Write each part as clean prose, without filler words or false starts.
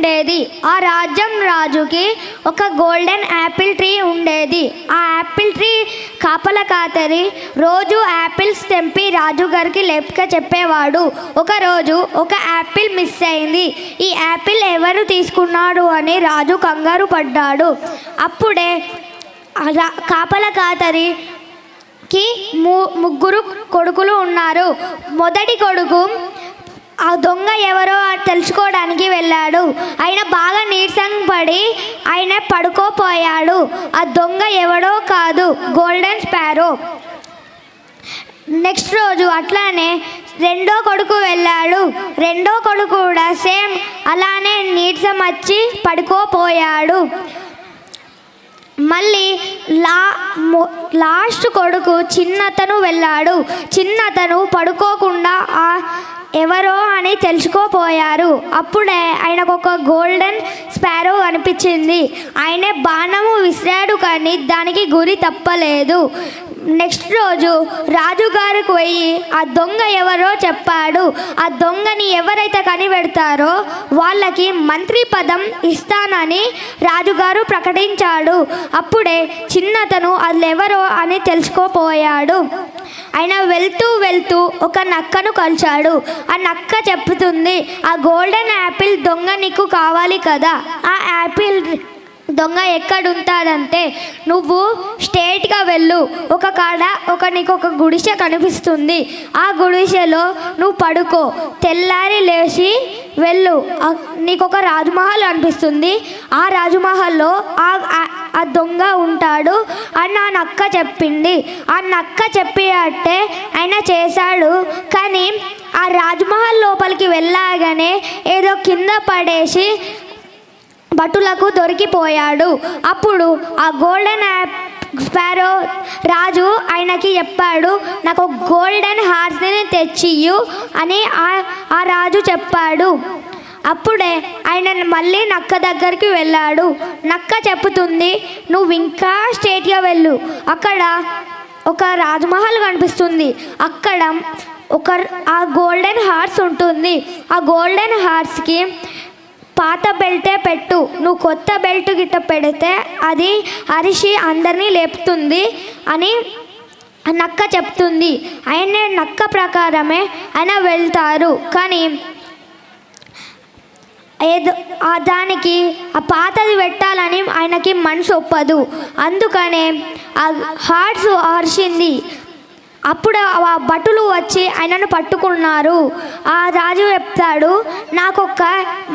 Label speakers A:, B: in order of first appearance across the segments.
A: ఉండేది. ఆ రాజ్యం రాజుకి ఒక గోల్డెన్ యాపిల్ ట్రీ ఉండేది. ఆ యాపిల్ ట్రీ కాపలకాతరి రోజు యాపిల్స్ తెంపి రాజుగారికి లెక్క చెప్పేవాడు. ఒకరోజు ఒక యాపిల్ మిస్ అయింది. ఈ యాపిల్ ఎవరు తీసుకున్నాడు అని రాజు కంగారు పడ్డాడు. అప్పుడే కాపలకాతరికి ముగ్గురు కొడుకులు ఉన్నారు. మొదటి కొడుకు ఆ దొంగ ఎవరో తెలుసుకోవడానికి వెళ్ళాడు. ఆయన బాగా నీరసం పడి ఆయన పడుకోపోయాడు. ఆ దొంగ ఎవడో కాదు, గోల్డెన్ స్పారో. నెక్స్ట్ రోజు అట్లానే రెండో కొడుకు వెళ్ళాడు. రెండో కొడుకు కూడా సేమ్ అలానే నీరసం వచ్చి పడుకోపోయాడు. మళ్ళీ లాస్ట్ కొడుకు చిన్నతను వెళ్ళాడు. చిన్నతను పడుకోకుండా ఎవరో అని తెలుసుకోపోయారు. అప్పుడే ఆయనకు ఒక గోల్డెన్ స్పారో అనిపించింది. ఆయనే బాణము విసిరాడు కానీ దానికి గురి తప్పలేదు. నెక్స్ట్ రోజు రాజుగారికి పోయి ఆ దొంగ ఎవరో చెప్పాడు. ఆ దొంగని ఎవరైతే కనిపెడతారో వాళ్ళకి మంత్రి పదం ఇస్తానని రాజుగారు ప్రకటించాడు. అప్పుడే చిన్నతను అదెవరో అని తెలుసుకోపోయాడు. ఆయన వెళ్తూ వెళ్తూ ఒక నక్కను కలిశాడు. ఆ నక్క చెప్తుంది, ఆ గోల్డెన్ యాపిల్ దొంగ నీకు కావాలి కదా, ఆ యాపిల్ దొంగ ఎక్కడుంటాడంటే నువ్వు స్ట్రేట్గా వెళ్ళు, నీకు ఒక గుడిసె కనిపిస్తుంది. ఆ గుడిసెలో నువ్వు పడుకో, తెల్లారి లేచి వెళ్ళు, నీకు ఒక రాజమహల్ అనిపిస్తుంది. ఆ రాజమహల్లో ఆ దొంగ ఉంటాడు అని ఆ నక్క చెప్పింది. ఆ నక్క చెప్పినట్టే ఆయన చేశాడు. కానీ ఆ రాజమహల్ లోపలికి వెళ్ళగానే ఏదో కింద పడేసి భటులకు దొరికిపోయాడు. అప్పుడు ఆ గోల్డెన్ స్పారో రాజు ఆయనకి చెప్పాడు, నాకు గోల్డెన్ హార్స్ని తెచ్చియ్యు అని ఆ రాజు చెప్పాడు. అప్పుడే ఆయన మళ్ళీ నక్క దగ్గరికి వెళ్ళాడు. నక్క చెప్పుతుంది, నువ్వు ఇంకా స్ట్రేట్గా వెళ్ళు, అక్కడ ఒక రాజమహల్ కనిపిస్తుంది, అక్కడ ఆ గోల్డెన్ హార్స్ ఉంటుంది. ఆ గోల్డెన్ హార్స్కి పాత బెల్టే పెట్టు, నువ్వు కొత్త బెల్ట్ గిట్ట పెడితే అది అరిసి అందరినీ లేపుతుంది అని నక్క చెప్తుంది. ఆయన నక్క ప్రకారమే ఆయన వెళ్తారు. కానీ దానికి ఆ పాతది పెట్టాలని ఆయనకి మనసు ఒప్పదు. అందుకనే ఆ హార్ట్స్ అరిచింది. అప్పుడు ఆ భటులు వచ్చి ఆయనను పట్టుకున్నారు. ఆ రాజు చెప్తాడు, నాకొక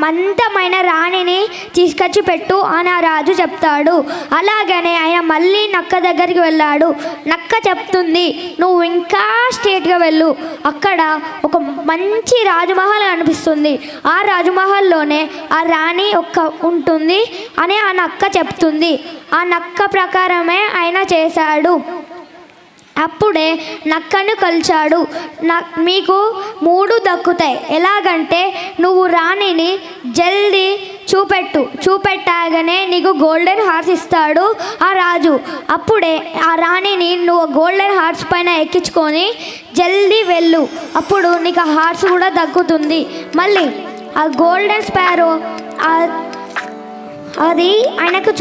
A: మందమైన రాణిని తీసుకొచ్చి పెట్టు అని ఆ రాజు చెప్తాడు. అలాగనే ఆయన మళ్ళీ నక్క దగ్గరికి వెళ్ళాడు. నక్క చెప్తుంది, నువ్వు ఇంకా స్ట్రేట్గా వెళ్ళు, అక్కడ ఒక మంచి రాజమహల్ అనిపిస్తుంది, ఆ రాజమహల్లోనే ఆ రాణి ఉంటుంది అని ఆ నక్క చెప్తుంది. ఆ నక్క ప్రకారమే ఆయన చేశాడు. అప్పుడే నక్కను కలిశాడు. మీకు 3 దక్కుతాయి. ఎలాగంటే నువ్వు రాణిని జల్దీ చూపెట్టాగానే నీకు గోల్డెన్ హార్స్ ఇస్తాడు ఆ రాజు. అప్పుడే ఆ రాణిని నువ్వు గోల్డెన్ హార్స్ పైన ఎక్కించుకొని జల్దీ వెళ్ళు, అప్పుడు నీకు ఆ హార్స్ కూడా దక్కుతుంది. మళ్ళీ ఆ గోల్డెన్ స్పారో అది ఆయనకు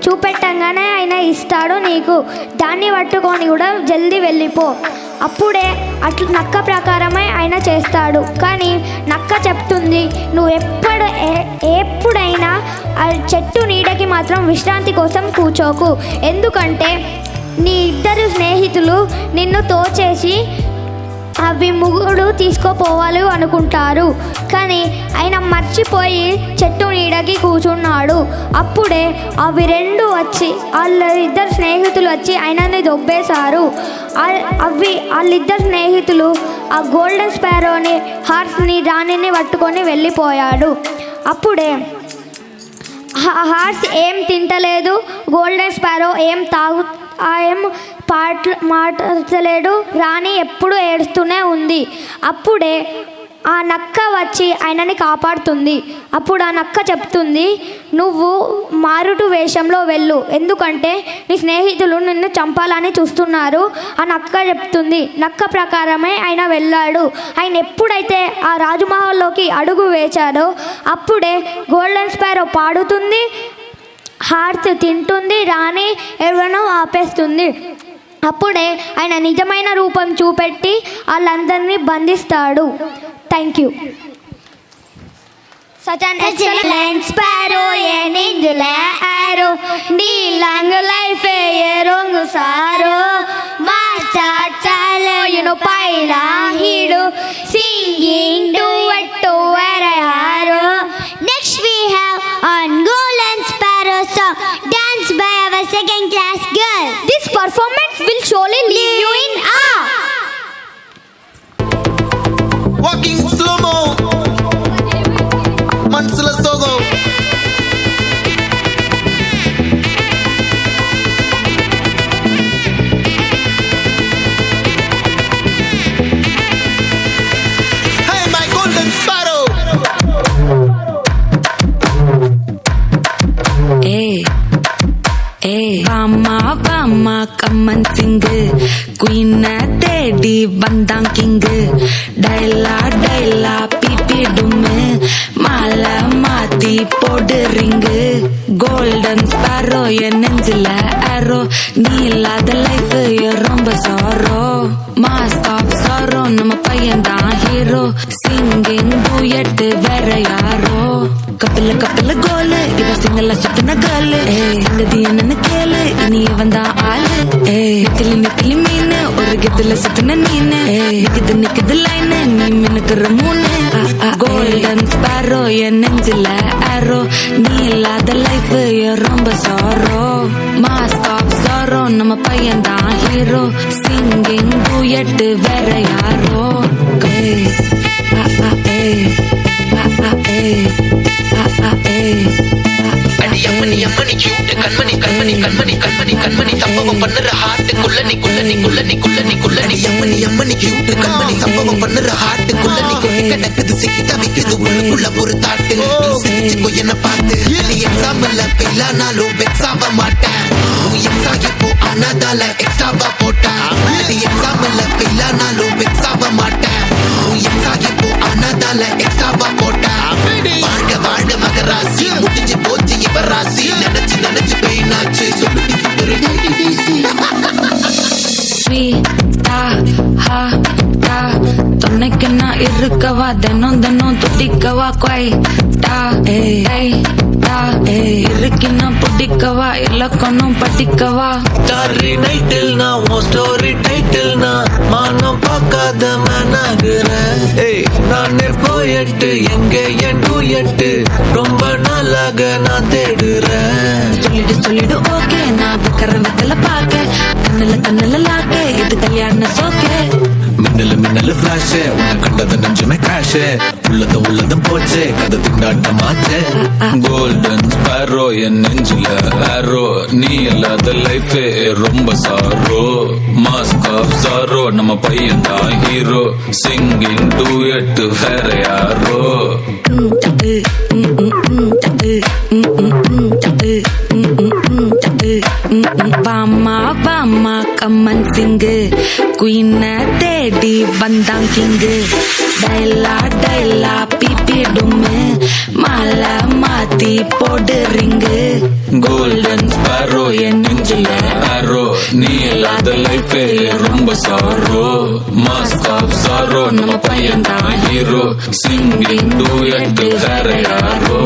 A: చూపెట్టంగానే ఆయన ఇస్తాడు నీకు, దాన్ని పట్టుకొని కూడా జల్దీ వెళ్ళిపో. అప్పుడే అట్లా నక్క ప్రకారమే ఆయన చేస్తాడు. కానీ నక్క చెప్తుంది, నువ్వు ఎప్పుడైనా ఆ చెట్టు నీడకి మాత్రం విశ్రాంతి కోసం కూర్చోకు, ఎందుకంటే నీ 2 స్నేహితులు నిన్ను తోచేసి అవి 3 తీసుకోపోవాలి అనుకుంటారు. కానీ ఆయన మర్చిపోయి చెట్టు నీడకి కూర్చున్నాడు. అప్పుడే అవి 2 వచ్చి వాళ్ళిద్దరు స్నేహితులు వచ్చి ఆయనని దొబ్బేశారు. వాళ్ళిద్దరు స్నేహితులు ఆ గోల్డెన్ స్పారోని హార్స్ని రాణిని పట్టుకొని వెళ్ళిపోయాడు. అప్పుడే హార్స్ ఏం తింటలేదు, గోల్డెన్ స్పారో ఏం మాట్లాడలేడు, రాణి ఎప్పుడు ఏడుస్తూనే ఉంది. అప్పుడే ఆ నక్క వచ్చి ఆయనని కాపాడుతుంది. అప్పుడు ఆ నక్క చెప్తుంది, నువ్వు మారుటు వేషంలో వెళ్ళు, ఎందుకంటే నీ స్నేహితులు నిన్ను చంపాలని చూస్తున్నారు. ఆ నక్క చెప్తుంది. నక్క ప్రకారమే ఆయన వెళ్ళాడు. ఆయన ఎప్పుడైతే ఆ రాజమహల్లోకి అడుగు వేశాడో అప్పుడే గోల్డెన్ స్పారో పాడుతుంది, హార్ట్ తింటుంది, రాణి ఎవరినో ఆపేస్తుంది. అప్పుడే ఆయన నిజమైన రూపం చూపెట్టి వాళ్ళందరినీ బంధిస్తాడు. Thank you. Such an excellent sparrow, an angel arrow, the long life a wrong sorrow. Master Chalo, you know, Paila Hido, singing duet to where I arrow.
B: Next we have on Golden Sparrow song, danced by our second class girl.
A: This performance will surely leave you in awe.
C: Walking slow-mo, Mansula Sogo. Hey, my golden sparrow.
D: Hey, hey, Vama, Vama, come and sing. Queen Teddy, Bandang King. Daila, Daila, Pipi Dume. Mala, Mati, Pod Ring. Golden Sparrow, your Angela Arrow. Neela, the life, your Romba Sorrow. Mask of Sorrow, Nama Payanda Hero. Singing duet, Vera Yaro. Couple goal, iva single suttana girl. Singadi enna kele, ini vanda aale. Nikli mean, oru gidla suttana neene. Nikid line, nee minakra moone. Golden Sparrow, en angel arrow. Neela the life, your romba sorrow. Mask of sorrow, nama payanda hero. Singing duet, vera yaro.
E: அடி அம்மனி cute கண்மணி சம்பவம் பண்ணுற heart குள்ளனி அம்மனி cute கண்மணி சம்பவம் பண்ணுற heart குள்ளனி கிடக்குது சிக்கி தவிக்குது உள்ளுக்குள்ள ஒரு தாட்டு சிரிச்சுக்கோ என்ன பார்த்து நீ எக்ஸாம்பிள் பெயிலானாலும் வெக்ஸ் ஆக மாட்டேன் எக்ஸாம் இப்போ ஆனாதால எக்ஸ்ட்ராவா போட்டேன் நீ எக்ஸாம்பிள் பெயிலானாலும் வெக்ஸ் ஆக மாட்டேன் எக்ஸாம் இப்போ ஆனாதால எக்ஸ்ட்ராவா போட்டேன் வாழ்க மகராசி முடிஞ்சு போச்சு இவ ராசி நினைச்சு பெயினாச்சு சொல்லி
D: துணைக்கு நான் இருக்கவா தினம் துடிக்கவா கொய் இருக்கின்னா பிடிக்கவா இலக்கணம் படிக்கவா
F: ஸ்டாரி நைட்டில் நான் உன் ஸ்டோரி டைட்டில் நான் மானம் பார்க்காத மேனாகிறேன். நான் போயட்டு எங்கே என் டூயட்டு ரொம்ப நாளாக நான் தேடுறேன்.
D: சொல்லிடு ஓகே நான் வைக்கிற பாக்க கண்ணுல லாக்க இது கல்யாண சோக்கே.
F: மின்னலு ஃபிளாஷ் உன்னை கண்டது நெஞ்சுமே கிராஷ் உள்ளதும் போச்சு கதை திண்டாட்டமாச்சு.
G: கோல்டன் ஸ்பாரோ என் நெஞ்சில ஆரோ நீ இல்லாத லைஃப் ரொம்ப சாரோ. மாஸ்க் ஆஃப் சாரோ நம்ம பையன் தான் ஹீரோ. சிங்கிங் டூயட் வேற யாரோ. Vama, Vama, come and sing. Queen Teddy, Bandang King. Daila, Pipi Dume. Mala, Mati, Pod Ring. Golden Sparrow, en angel arrow. Neela, the life, rumba sorrow. Mask of sorrow, nama payan da hero. Singing duet, vera yaro.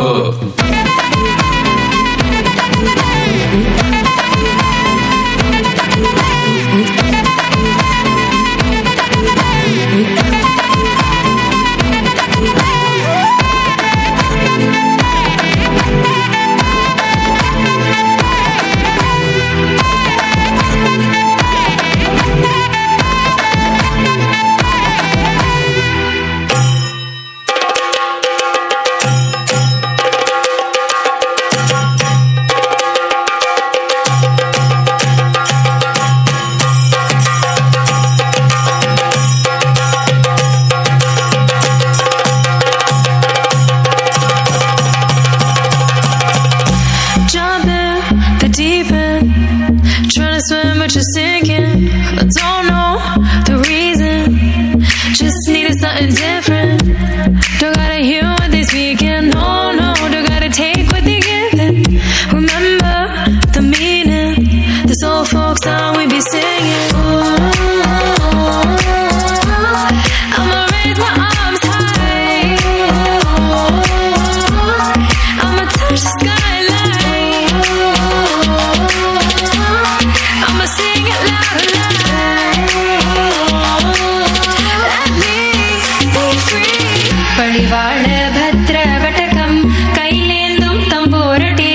D: പടിവാള ഭദ്രവടകം കൈലേന്തും തമ്പോരട്ടെ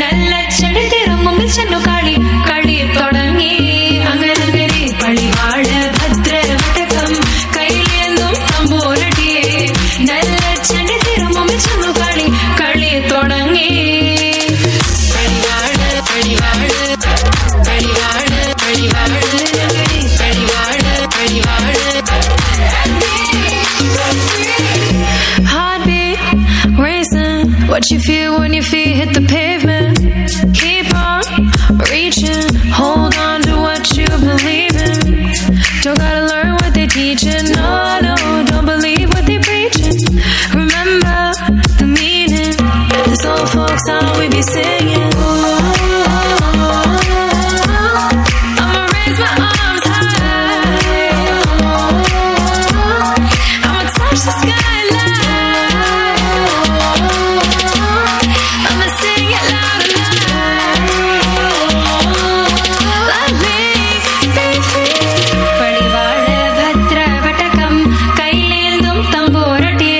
D: നല്ല ചെടിത്തിരും മുമ്പിൽ ചെന്നു കളി തുടങ്ങി അങ്ങനെ പടിവാള ഭദ്രവടകം കൈലേന്തും തമ്പോരട്ടെ നല്ല ചെടിത്തിരും മുമ്പിൽ ചെന്നു കളി തുടങ്ങി Heartbeat racing. What you feel when your feet hit the pavement? Keep on reaching. Hold on to what you believe in. Don't gotta learn what they're teaching. No, don't believe what they're preaching. Remember the meaning. This old folk song we be singing. I'ma raise my arms high. I'ma touch the skyline. I'ma sing it loud and loud. Like me, be free. പടിവാള ഭദ്രവടകം കൈലേന്തും തമ്പോരട്ടെ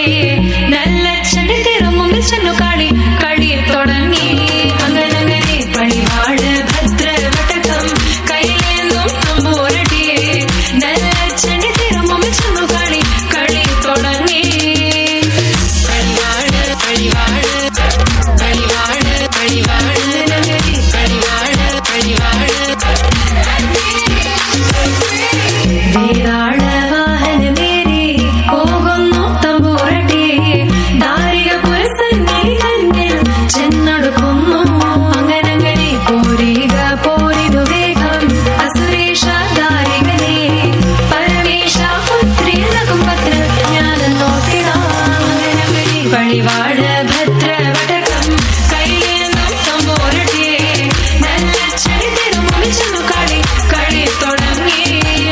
D: നല്ല ചെടിത്തിരും മുമ്പിൽ ചെന്നു കളി തുടങ്ങി അങ്ങനെ പടിവാള ഭദ്രവടകം കൈലേന്തും തമ്പോരട്ടെ നല്ല ചെടിത്തിരും മുമ്പിൽ ചെന്നു കളി തുടങ്ങി വേതാള വാഹനമേറി പോകുന്നു തമ്പോരട്ടെ ദാരിക പുരസന്നിധി തന്നിൽ ചെന്നടുക്കുന്നു അങ്ങനെ പോരിതു വേഗം അസുരേഷ ദാരികനെ പരമേശ പുത്രിയനകും പത്ര ജ്ഞാനം നോക്കിടാം അങ്ങനെ പടിവാള ഭദ്രവടകം കൈലേന്തും തമ്പോരട്ടെ നല്ല ചെടിത്തിരും മുമ്പിൽ ചെന്നു കളി തുടങ്ങി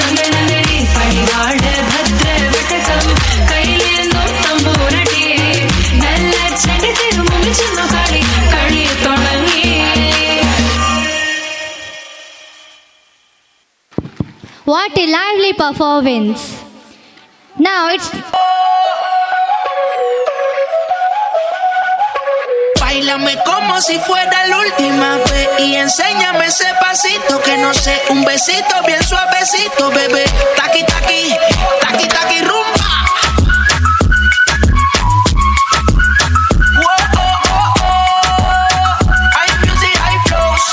D: അങ്ങനെ പടിവാള ഭദ്രവടകം കൈലേന്തും തമ്പോരട്ടെ നല്ല ചെടിത്തിരും മുമ്പിൽ ചെന്നു കളി തുടങ്ങി.
B: What a lively performance. Now it's
H: Báilame como si fuera la última vez y enséñame ese pasito que no sé, un besito bien suavecito, bebé. Taqui taqui, taqui taqui rumba. Whoa, oh, oh, oh. High music, high flows.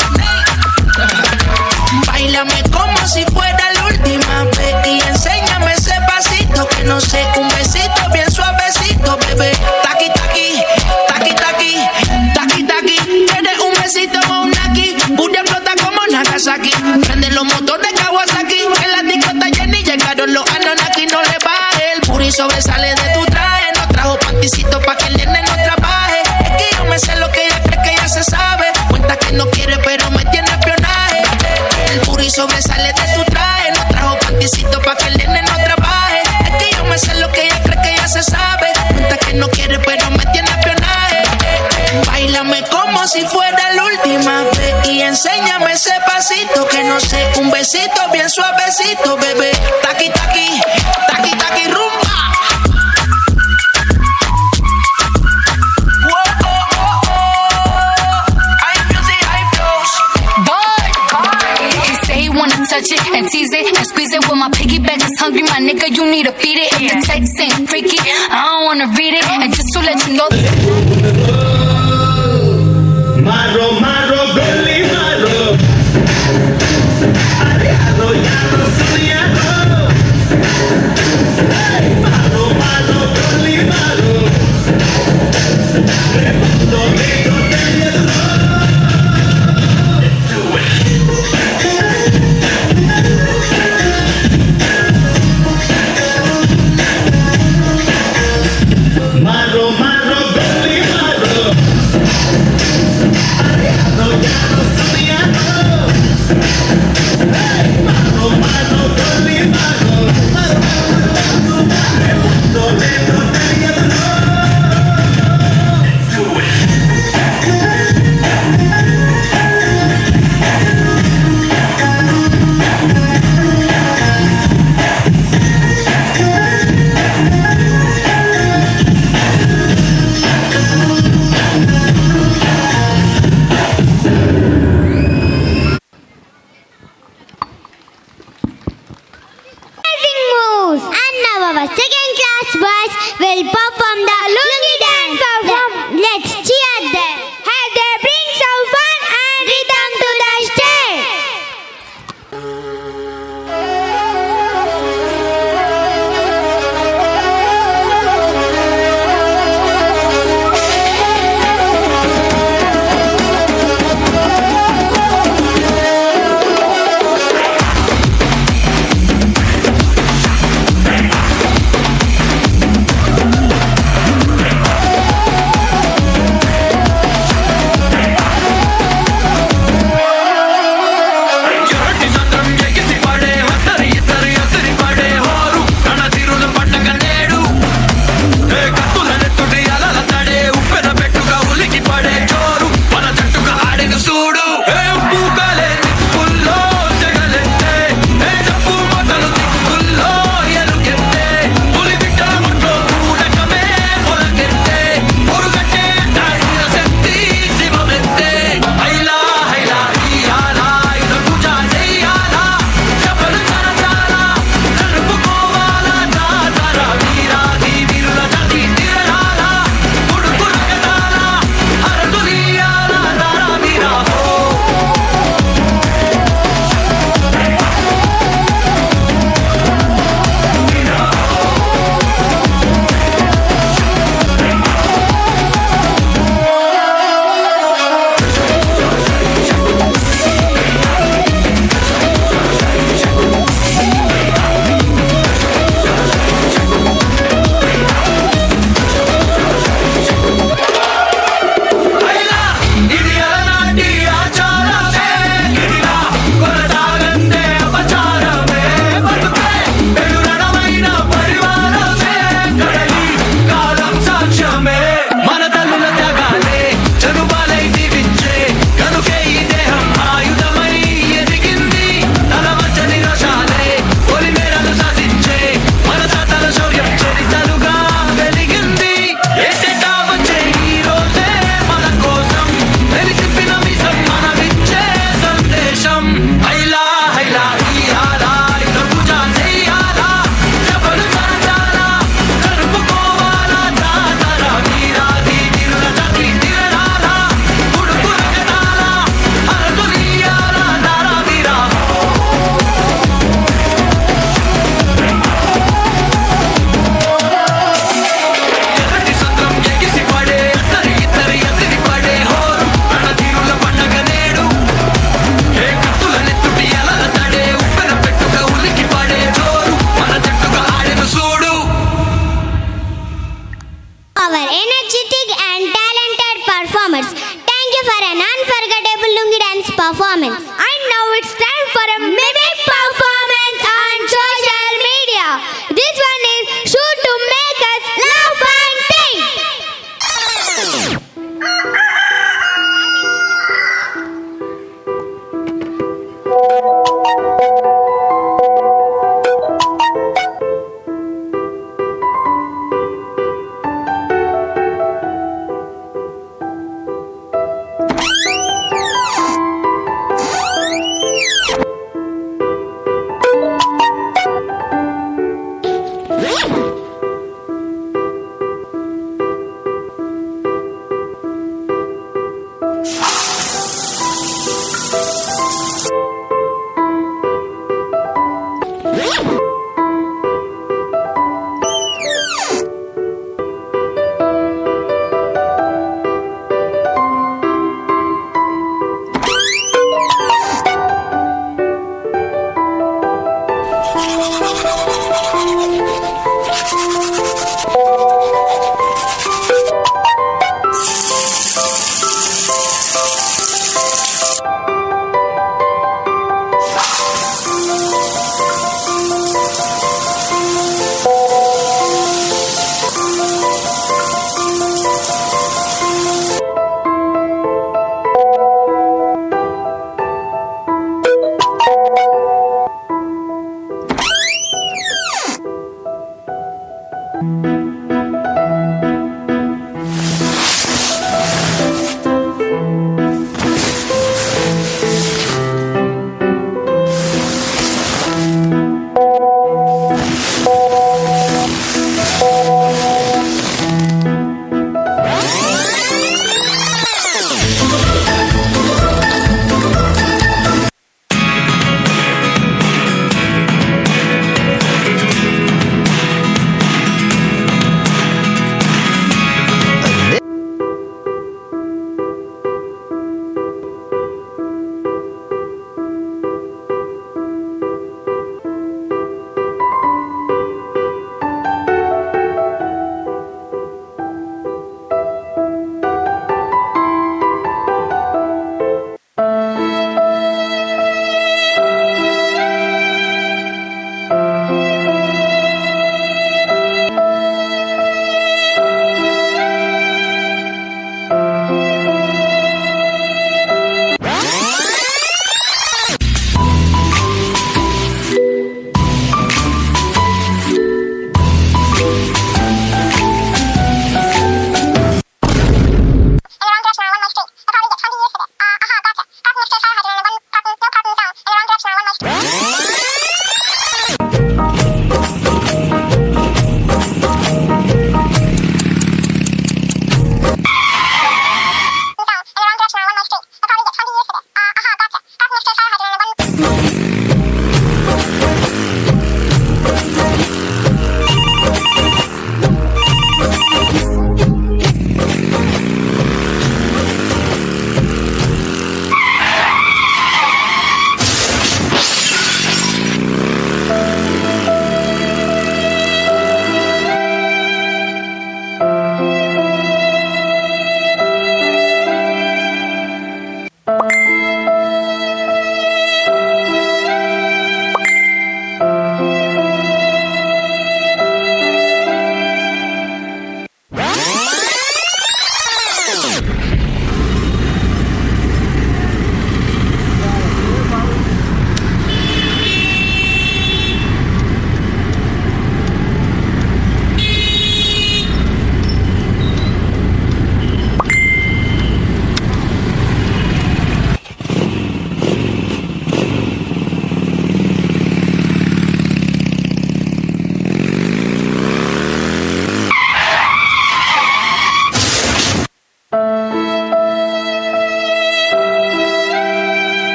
H: Báilame como si fuera la última vez y enséñame ese pasito que no sé, un besito bien suavecito, bebé. Taqui taqui, taqui taqui, taqui taqui. Quieres un besito o un aquí, Bulla flota como Nagasaki. Prende los motores Kawasaki. En la discota Jenny llegaron los Anunnaki. No le baje, el puri sobresale de tu traje. No trajo panticito pa' que el nene no trabaje. Es que yo me sé lo que ella cree que ya se sabe. Cuenta que no quiere pero me tiene espionaje. El puri sobresale de tu traje. No trajo panticito pa' que el nene no trabaje. Es que yo me sé lo que ella cree que ya se sabe. Cuenta que no quiere pero me tiene espionaje. Báilame como si fuera la última vez y enséñame ese pasito que no sé, un besito bien suavecito, bebé. Taqui taqui, taqui taqui rumba. Whoa, oh, oh, oh. High music, high flows.
D: He say he wanna touch it and tease it and squeeze it. When my piggyback is hungry, my nigga, you need to feed it. If the text ain't freaky, I don't wanna read it. And just to let you know.
I: Marro, marro, gully marro. Arriado, yarro, suyarro. Hey, marro, marro, gully marro. Remoto, rico, teñedro. Let's do it. Marro, marro, gully marro. Arriado.
B: will perform the Lungi dance. Let's cheer them.
A: Hey, they bring some fun and
B: Rhythm to the stage.
G: ఎరటి సంద్రం ఎగిసి పడే వద్దరి ఇద్దరి ఎసిరి పడే హోరు రణధీరుల పండగ నేడు ఏ కత్తుల నెత్తుటి అలల తడే ఉప్పెన పెట్టుగా ఉలికి పడే జోరు మన జట్టుగా ఆడిన చూడు ఏ పూకలే నిప్పుల్లో జగలెత్తే ఏ డప్పు మొదలు దిక్కుల్లో ఎలుగెత్తే పులి బిడ్డల ముట్లో కూడకమే మొలకెత్తే పొరుగట్టే తాడిన శక్తి శివమెత్తే హైలా హైలా ఇయాలా ఇది పూజ చెయ్యాలా చెప్పలు చరచాలా జరుపుకోవాలా జాతర వీరాది వీరుల జాతి తీరాలా ఉడుకుల కదాలా హరతులియాలా దారా వీరా హో హైలా ఇది అలనాటి ఆచారమే ఇదిలా కొనసాగందే అపచారమే బతుకే ఎదురణమైన పరివారమే కడలి కాలం సాక్ష్యమే మన తల్లుల త్యాగాలే చనుబాలై దీవించే కనుకే ఈ దేహం ఆయుధమై ఎదిగింది తల వంచని రోషాలే పొలిమేరలు సాధించే మన తాతల శౌర్యం చరితలుగా వెలిగింది ఏటేటా వచ్చే ఈ రోజే మన కోసం వెలిసిప్పిన మిసం మనమిచ్చే సందేశం హైలా హైలా ఇయాలా ఇది పూజ చెయ్యాలా చెప్పలు చరచాలా జరుపుకోవాలా జాతర వీరాది వీరుల జాతి తీరాలా ఉడుకుల కదాలా హరతులియాలా దారా వీరా ఎర్రటి సంద్రం ఎగిసి పడే ఇద్దరి ఎసిరి పడే హోరు రణధీరుల పండగ నేడు ఏ కత్తుల నెత్తుటి అలల తడే ఉప్పెన పెట్టుగా ఉలికి పడే జోరు మన జట్టుగా ఆడిన చూడు
B: Our energetic and talented performers. Thank you for an unforgettable Lungi dance performance.
A: And now it's time for a mimic performance on social media. This one is sure to make us laugh and think.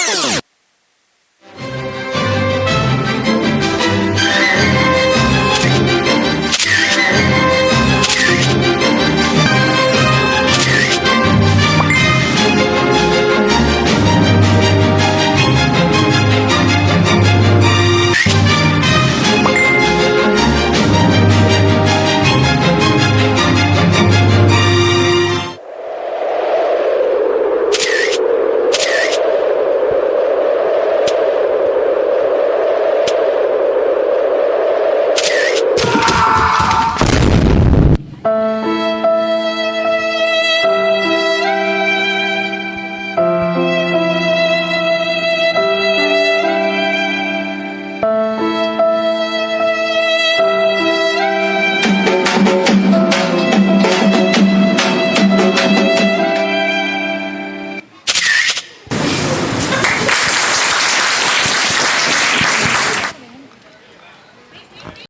C: Maro.